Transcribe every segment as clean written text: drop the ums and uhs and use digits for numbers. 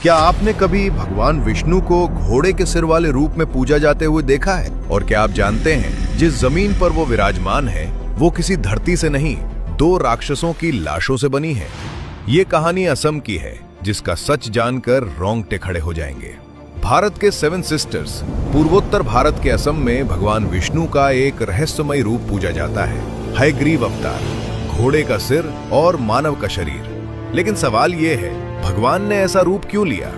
क्या आपने कभी भगवान विष्णु को घोड़े के सिर वाले रूप में पूजा जाते हुए देखा है? और क्या आप जानते हैं जिस जमीन पर वो विराजमान है वो किसी धरती से नहीं, 2 राक्षसों की लाशों से बनी है। ये कहानी असम की है जिसका सच जानकर रोंगटे खड़े हो जाएंगे। भारत के 7 सिस्टर्स पूर्वोत्तर भारत के असम में भगवान विष्णु का एक रहस्यमय रूप पूजा जाता है, हयग्रीव अवतार, घोड़े का सिर और मानव का शरीर। लेकिन सवाल ये है, भगवान ने ऐसा रूप क्यों लिया?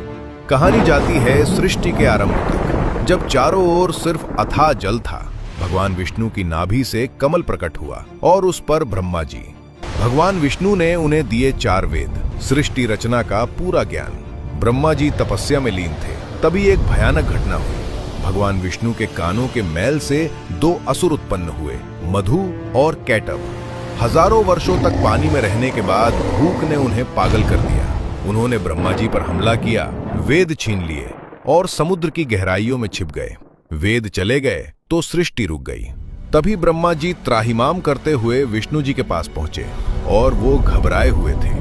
कहानी जाती है सृष्टि के आरंभ तक, जब चारों ओर सिर्फ अथाह जल था। भगवान विष्णु की नाभि से कमल प्रकट हुआ और उस पर ब्रह्मा जी। भगवान विष्णु ने उन्हें दिए 4 वेद, सृष्टि रचना का पूरा ज्ञान। ब्रह्मा जी तपस्या में लीन थे, तभी एक भयानक घटना हुई। भगवान विष्णु के कानों के मैल से 2 असुर उत्पन्न हुए, मधु और कैटभ। हजारों वर्षों तक पानी में रहने के बाद भूख ने उन्हें पागल कर दिया। उन्होंने ब्रह्मा जी पर हमला किया, वेद छीन लिए और समुद्र की गहराइयों में छिप गए। वेद चले गए तो सृष्टि रुक गई। तभी ब्रह्मा जी त्राहिमाम करते हुए विष्णु जी के पास पहुंचे और वो घबराए हुए थे।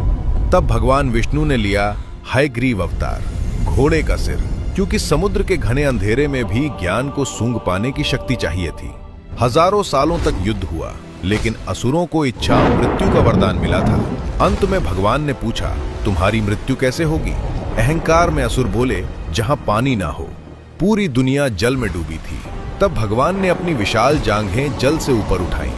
तब भगवान विष्णु ने लिया हयग्रीव अवतार, घोड़े का सिर, क्योंकि समुद्र के घने अंधेरे में भी ज्ञान को सूंघ पाने की शक्ति चाहिए थी। हजारों सालों तक युद्ध हुआ, लेकिन असुरों को इच्छा मृत्यु का वरदान मिला था। अंत में भगवान ने पूछा, तुम्हारी मृत्यु कैसे होगी? अहंकार में असुर बोले, जहां पानी ना हो। पूरी दुनिया जल में डूबी थी। तब भगवान ने अपनी विशाल जांघें जल से ऊपर उठाई।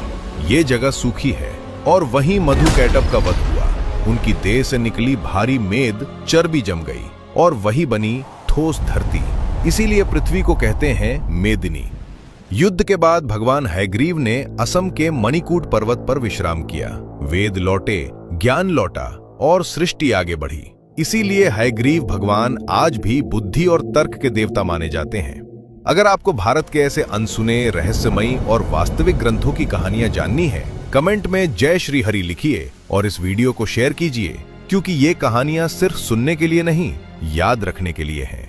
ये जगह सूखी है और वहीं मधु कैटभ का वध हुआ। उनकी देह से निकली भारी मेद चर्बी जम गई और वही बनी ठोस धरती। इसीलिए पृथ्वी को कहते हैं मेदिनी। युद्ध के बाद भगवान हयग्रीव ने असम के मणिकूट पर्वत पर विश्राम किया। वेद लौटे, ज्ञान लौटा और सृष्टि आगे बढ़ी। इसीलिए हयग्रीव भगवान आज भी बुद्धि और तर्क के देवता माने जाते हैं। अगर आपको भारत के ऐसे अनसुने, रहस्यमयी और वास्तविक ग्रंथों की कहानियां जाननी है, कमेंट में जय श्री हरि लिखिए और इस वीडियो को शेयर कीजिए, क्योंकि ये कहानियां सिर्फ सुनने के लिए नहीं, याद रखने के लिए हैं।